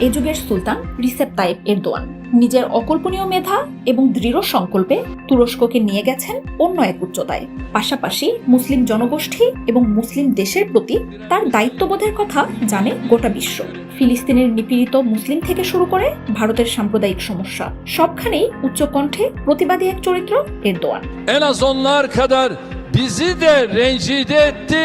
এ যুগের সুলতান Recep Tayyip Erdogan নিজের অকল্পনীয় মেধা এবং দৃঢ় সংকল্পে তুরস্ককে নিয়ে গেছেন অন্য এক উচ্চতায়। পাশাপাশি মুসলিম জনগোষ্ঠী এবং মুসলিম দেশের প্রতি তার দায়িত্ববোধের কথা জানে গোটা বিশ্ব। ফিলিস্তিনের নিপীড়িত মুসলিম থেকে শুরু করে ভারতের সাম্প্রদায়িক সমস্যা সবখানেই উচ্চকণ্ঠে প্রতিবাদী এক চরিত্র Erdogan. En az onlar kadar bizi de rencide etti,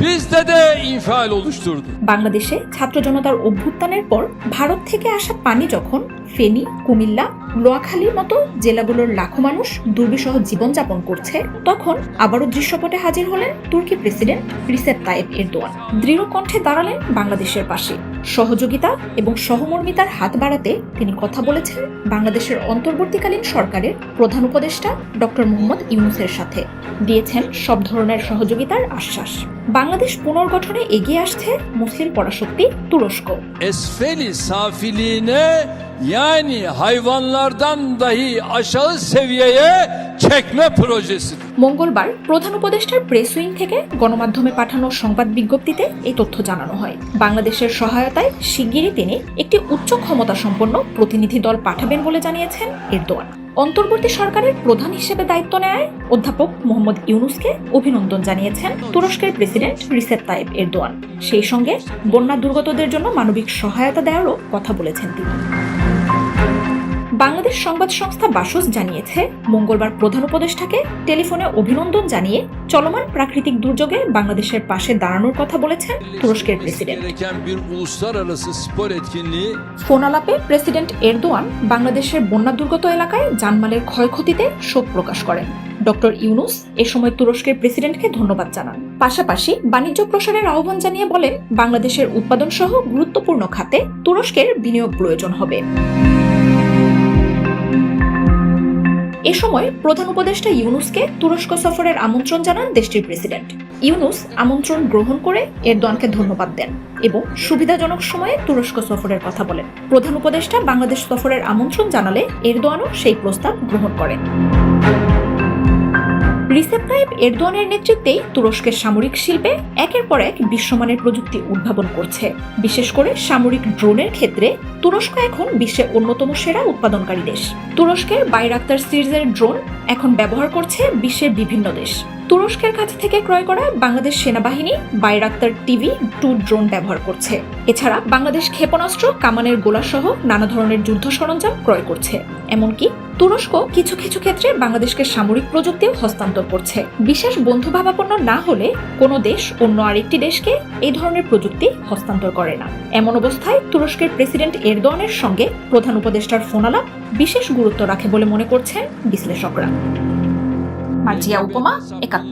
bizde de infial oluşturdu. বাংলাদেশে ছাত্র জনতার অভ্যুত্থানের পর ভারত থেকে আসা পানি যখন ফেনী, কুমিল্লা, নোয়াখালীর মতো জেলাগুলোর লাখো মানুষ দুর্বিষহ জীবনযাপন করছে, তখন আবারও দৃশ্যপটে হাজির হলেন তুর্কি প্রেসিডেন্ট রিসেপ তাইপ এরদোয়ান। দৃঢ় কণ্ঠে দাঁড়ালেন বাংলাদেশের পাশে। সহযোগিতা এবং সহমর্মিতার হাত বাড়াতে তিনি কথা বলেছেন বাংলাদেশের অন্তর্বর্তীকালীন সরকারের প্রধান উপদেষ্টা ডক্টর মোহাম্মদ ইউনূসের সাথে। দিয়েছেন সব ধরনের সহযোগিতার আশ্বাস। বাংলাদেশ পুনর্গঠনে এগিয়ে আসছে মুসলিম পরাশক্তি তুরস্ক। Esfeli safiliğine yani hayvanlardan dahi aşağı seviyeye çekme projesi. মঙ্গলবার প্রধান উপদেষ্টার প্রেস উইং থেকে গণমাধ্যমে পাঠানো সংবাদ বিজ্ঞপ্তিতে এই তথ্য জানানো হয়। বাংলাদেশের সহায়তায় শিগগিরই তিনি একটি উচ্চ ক্ষমতা সম্পন্ন প্রতিনিধি দল পাঠাবেন বলে জানিয়েছেন এরদোয়ান। অন্তর্বর্তী সরকারের প্রধান হিসেবে দায়িত্ব নেয় অধ্যাপক মোহাম্মদ ইউনূসকে অভিনন্দন জানিয়েছেন তুরস্কের প্রেসিডেন্ট রিসেপ তাইপ এরদোয়ান। সেই সঙ্গে বন্যা দুর্গতদের জন্য মানবিক সহায়তা দেওয়ারও কথা বলেছেন তিনি। বাংলাদেশ সংবাদ সংস্থা বাসস জানিয়েছে, মঙ্গলবার প্রধান উপদেষ্টাকে টেলিফোনে অভিনন্দন জানিয়ে চলমান প্রাকৃতিক দুর্যোগে বাংলাদেশের পাশে দাঁড়ানোর কথা বলেছেন তুরস্কের প্রেসিডেন্ট। ফোন আলাপে প্রেসিডেন্ট এরদোয়ান বাংলাদেশের বন্যা দুর্গত এলাকায় জানমালের ক্ষয়ক্ষতিতে শোক প্রকাশ করেন। ডক্টর ইউনূস এ সময় তুরস্কের প্রেসিডেন্টকে ধন্যবাদ জানান। পাশাপাশি বাণিজ্য প্রসারের আহ্বান জানিয়ে বলেন, বাংলাদেশের উৎপাদন সহ গুরুত্বপূর্ণ খাতে তুরস্কের বিনিয়োগ প্রয়োজন হবে। এ সময় প্রধান উপদেষ্টা ইউনূসকে তুরস্ক সফরের আমন্ত্রণ জানান দেশটির প্রেসিডেন্ট। ইউনূস আমন্ত্রণ গ্রহণ করে এরদোয়ানকে ধন্যবাদ দেন এবং সুবিধাজনক সময়ে তুরস্ক সফরের কথা বলেন। প্রধান উপদেষ্টা বাংলাদেশ সফরের আমন্ত্রণ জানালে এরদোয়ানও সেই প্রস্তাব গ্রহণ করেন। রিসেপ তাইপ এরদোয়ানের নেতৃত্বেই তুরস্কের সামরিক শিল্পে একের পর এক বিশ্বমানের প্রযুক্তি উদ্ভাবন করছে। বিশেষ করে সামরিক ড্রোনের ক্ষেত্রে তুরস্ক এখন বিশ্বের অন্যতম সেরা উৎপাদনকারী দেশ। তুরস্কের বাইরাক্তার সিরিজের ড্রোন এখন ব্যবহার করছে বিশ্বের বিভিন্ন দেশ। তুরস্কের কাছ থেকে ক্রয় করা বাংলাদেশ সেনাবাহিনী বাইরাক্তার TV-2 ড্রোন ব্যবহার করছে। এছাড়া বাংলাদেশ ক্ষেপণাস্ত্র, কামানের গোলা সহ নানা ধরনের যুদ্ধ সরঞ্জাম ক্রয় করছে। এমনকি তুরস্ক কিছু কিছু ক্ষেত্রে বাংলাদেশকে সামরিক প্রযুক্তিও হস্তান্তর করছে। বিশেষ বন্ধুভাবাপন্ন না হলে কোনো দেশ অন্য আরেকটি দেশকে এই ধরনের প্রযুক্তি হস্তান্তর করে না। এমন অবস্থায় তুরস্কের প্রেসিডেন্ট এরদোয়ানের সঙ্গে প্রধান উপদেষ্টার ফোন আলাপ বিশেষ গুরুত্ব রাখে বলে মনে করছেন বিশ্লেষকরা। মার্জিয়া উপমা, ৭১।